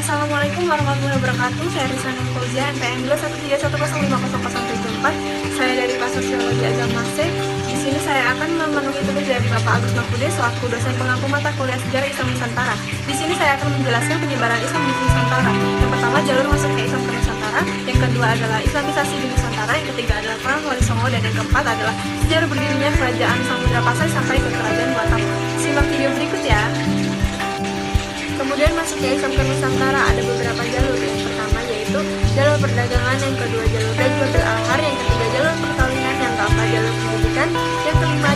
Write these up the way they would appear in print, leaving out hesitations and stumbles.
Assalamualaikum warahmatullahi wabarakatuh. Saya Rizana Fauzia, NPM 21310500774. Saya dari Kelas Sosiologi Agama C. Di sini saya akan memenuhi tugas dari Bapak Agus Mahfude selaku dosen pengampu mata kuliah Sejarah Islam Nusantara. Di sini saya akan menjelaskan penyebaran Islam di Nusantara. Yang pertama, jalur masuknya Islam ke Nusantara. Yang kedua adalah Islamisasi di Nusantara. Yang ketiga adalah peran Wali Songo, dan yang keempat adalah sejarah berdirinya Kerajaan Samudra Pasai sampai ke Kerajaan Batam. Simak video berikut ya. Kemudian masuknya Islam ke Nusantara ada beberapa jalur. Yang pertama yaitu jalur perdagangan, yang kedua jalur dakwah bil alhar, yang ketiga jalur perkawinan, yang keempat jalur pendidikan, yang kelima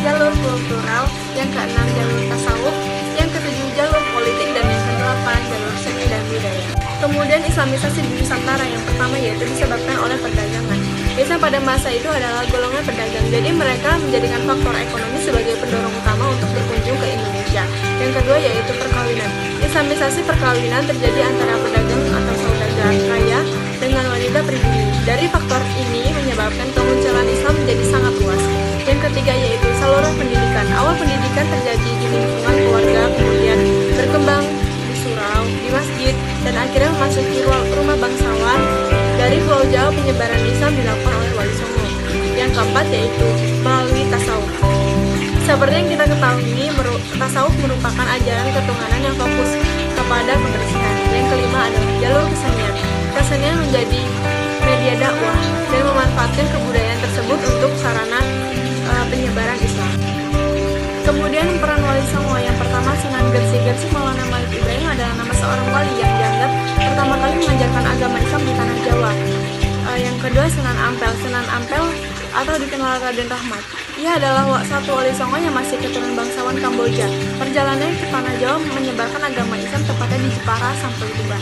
jalur kultural, yang keenam jalur tasawuf, yang ketujuh jalur politik, dan yang kedelapan jalur seni dan budaya. Kemudian Islamisasi di Nusantara yang pertama yaitu disebabkan oleh perdagangan. Biasa pada masa itu adalah golongan pedagang, jadi mereka menjadikan faktor ekonomi sebagai pendorong utama untuk berkunjung ke Indonesia. Yang kedua yaitu perkawinan. Islamisasi perkawinan terjadi antara pedagang atau saudagar kaya dengan wanita pribumi. Dari faktor ini menyebabkan kemunculan Islam menjadi sangat luas. Yang ketiga yaitu saluran pendidikan. Awal pendidikan terjadi di lingkungan keluarga, kemudian berkembang di surau, di masjid, dan akhirnya memasuki rumah bangsawan. Dari Pulau Jawa penyebaran Islam dilakukan oleh Wali Songo. Yang keempat yaitu melalui tasawuf. Seperti yang kita ketahui, tasawuf merupakan ajaran ketuhanan yang fokus kepada kebersihan. Yang kelima adalah jalur kesenian. Kesenian menjadi media dakwah dan memanfaatkan kebudayaan tersebut untuk sarana penyebaran Islam. Kemudian peran Wali Songo yang pertama, Sunan Gresik Maulana Malik Ibrahim adalah nama seorang wali yang dianggap pertama kali mengajarkan agama Islam di tanah Jawa. Yang kedua Sunan Ampel atau dikenal Raden Rahmat. Ia adalah satu wali Songo yang masih keturunan bangsawan Kamboja. Perjalanannya ke tanah Jawa menyebarkan agama Islam tepatnya di Jepara sampai Tuban.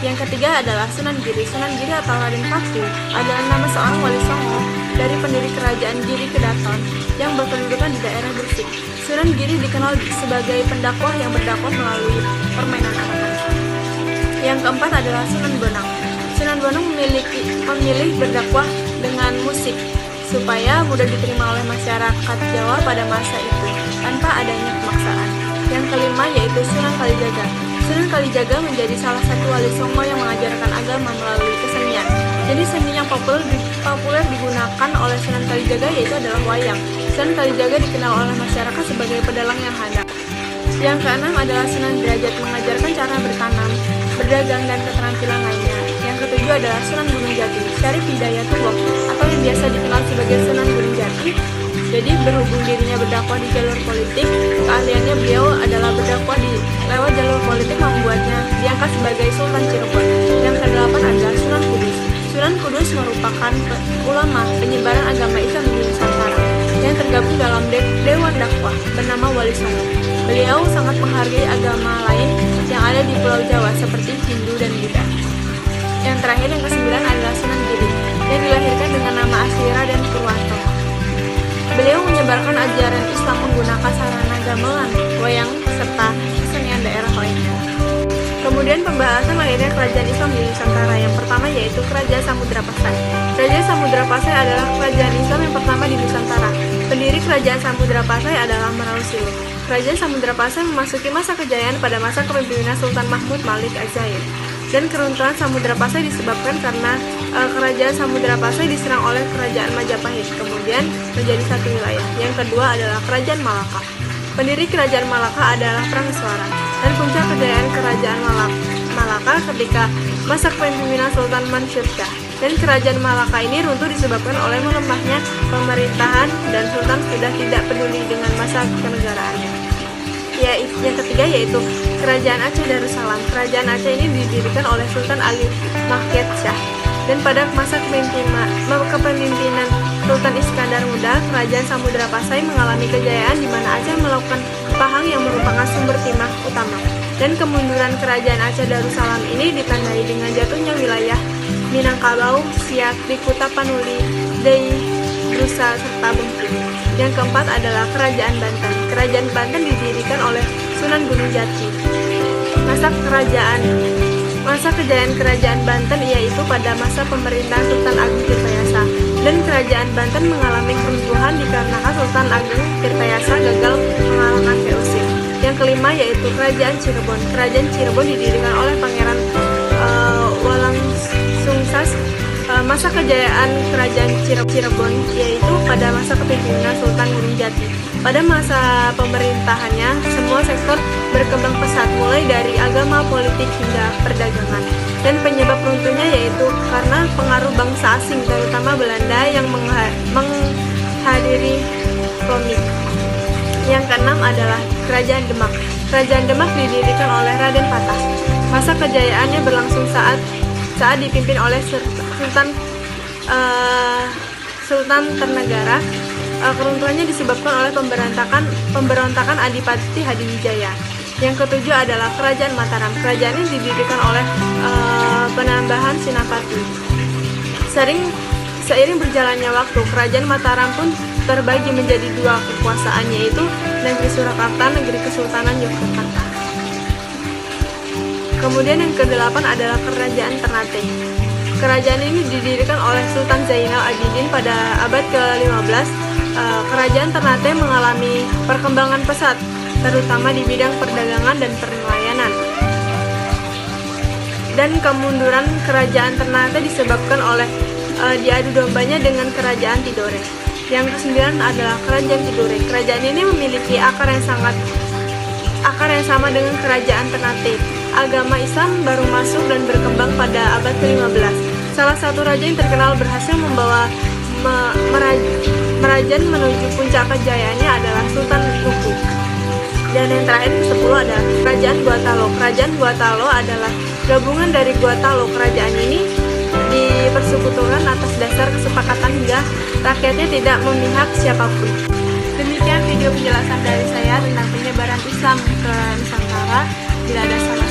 Yang ketiga adalah Sunan Giri. Sunan Giri atau Raden Paku adalah nama seorang wali Songo dari pendiri kerajaan Giri Kedaton yang berkedudukan di daerah Gresik. Sunan Giri dikenal sebagai pendakwah yang berdakwah melalui permainan anak-anak. Yang keempat adalah Sunan Bonang. Sunan Bonang memilih berdakwah dengan musik supaya mudah diterima oleh masyarakat Jawa pada masa itu tanpa adanya pemaksaan. Yang kelima yaitu Sunan Kalijaga. Sunan Kalijaga menjadi salah satu wali Songo yang mengajarkan agama melalui kesenian. Jadi seni yang populer digunakan oleh Sunan Kalijaga yaitu adalah wayang. Sunan Kalijaga dikenal oleh masyarakat sebagai pedalang yang handal. Yang keenam adalah Sunan Derajat, mengajarkan cara bertanam, berdagang, dan keterampilan lainnya. Yang ketujuh adalah Sunan Gunung Jati, Syarif Hidayatullah atau yang biasa dikenal sebagai Sunan Gunung Jati. Jadi berhubung dirinya berdakwah di jalur politik, keahliannya beliau adalah berdakwah lewat jalur politik membuatnya diangkat sebagai Sultan Cirebon. Yang kedelapan adalah Sunan Kudus. Sunan Kudus merupakan ulama penyebaran agama Islam di Nusantara yang tergabung dalam Dewan Dakwah bernama Wali Songo. Beliau sangat menghargai agama lain yang ada di Pulau Jawa seperti Hindu dan Buddha. Yang terakhir yang kesembilan adalah Sunan Giri yang dilahirkan dengan nama asli Raden Purwanto. Beliau menyebarkan ajaran Islam menggunakan sarana gamelan, wayang, serta kesenian daerah lainnya. Kemudian pembahasan lahirnya kerajaan Islam di Nusantara. Yang pertama yaitu Kerajaan Samudra Pasai. Kerajaan Samudra Pasai adalah kerajaan Islam yang pertama di Nusantara. Pendiri Kerajaan Samudra Pasai adalah Meral Siluh. Kerajaan Samudra Pasai memasuki masa kejayaan pada masa kepemimpinan Sultan Mahmud Malik Az-Zair. Dan keruntuhan Samudra Pasai disebabkan karena Kerajaan Samudra Pasai diserang oleh Kerajaan Majapahit, kemudian menjadi satu wilayah. Yang kedua adalah Kerajaan Malaka. Pendiri Kerajaan Malaka adalah Prangswara, dan puncak kejayaan Kerajaan Malaka ketika masa kepemimpinan Sultan Mansur Shah. Dan Kerajaan Malaka ini runtuh disebabkan oleh melemahnya pemerintahan dan Sultan sudah tidak peduli dengan masa kenegaraannya. Yang ketiga yaitu Kerajaan Aceh Darussalam. Kerajaan Aceh ini didirikan oleh Sultan Ali Mahked Shah. Dan pada masa kepemimpinan Sultan Iskandar Muda, Kerajaan Samudra Pasai mengalami kejayaan di mana Aceh melakukan Pahang yang merupakan sumber timah utama. Dan kemunduran Kerajaan Aceh Darussalam ini ditandai dengan jatuhnya wilayah Minangkabau, Siak, di Kuta Panuli, Dei, Drusa, serta Bengkulu. Yang keempat adalah Kerajaan Banten. Kerajaan Banten didirikan oleh Sunan Gunung Jati. Masa kejayaan Kerajaan Banten yaitu pada masa pemerintahan Sultan Agung Tirtayasa. Dan Kerajaan Banten mengalami keruntuhan dikarenakan Sultan Agung Tirtayasa gagal mengalahkan VOC. Yang kelima yaitu Kerajaan Cirebon. Kerajaan Cirebon didirikan oleh Pangeran Walangsungsas. Masa kejayaan Kerajaan Cirebon yaitu pada masa kepemimpinan Sultan Nurjati. Pada masa pemerintahannya, semua sektor berkembang pesat, mulai dari agama, politik, hingga perdagangan. Dan penyebab runtuhnya yaitu karena pengaruh bangsa asing, terutama Belanda yang menghadiri komik. Yang keenam adalah Kerajaan Demak. Kerajaan Demak didirikan oleh Raden Patah. Masa kejayaannya berlangsung saat dipimpin oleh Sultan Ternegara. Keruntuhannya disebabkan oleh pemberontakan Adipati Hadiwijaya. Yang ketujuh adalah Kerajaan Mataram. Kerajaan ini didirikan oleh penambahan Sinapati. Seiring berjalannya waktu, Kerajaan Mataram pun terbagi menjadi dua kekuasaan, yaitu Negeri Surakarta, Negeri Kesultanan Yogyakarta. Kemudian yang kedelapan adalah Kerajaan Ternate. Kerajaan ini didirikan oleh Sultan Zainal Abidin pada abad ke-15. Kerajaan Ternate mengalami perkembangan pesat, terutama di bidang perdagangan dan perlayanan. Dan kemunduran Kerajaan Ternate disebabkan oleh diadu dombanya dengan Kerajaan Tidore. Yang kesembilan adalah Kerajaan Tidore. Kerajaan ini memiliki akar yang sama dengan Kerajaan Ternate. Agama Islam baru masuk dan berkembang pada abad ke-15. Salah satu raja yang terkenal berhasil membawa Merajan menuju puncak kejayaannya adalah Sultan Kuku. Dan yang terakhir ke-10 adalah Kerajaan Guatalo. Kerajaan Guatalo adalah gabungan dari Guatalo. Kerajaan ini dipersekutukan atas dasar kesepakatan hingga rakyatnya tidak memihak siapapun. Demikian video penjelasan dari saya tentang penyebaran Islam ke Nusantara. Bila ada salah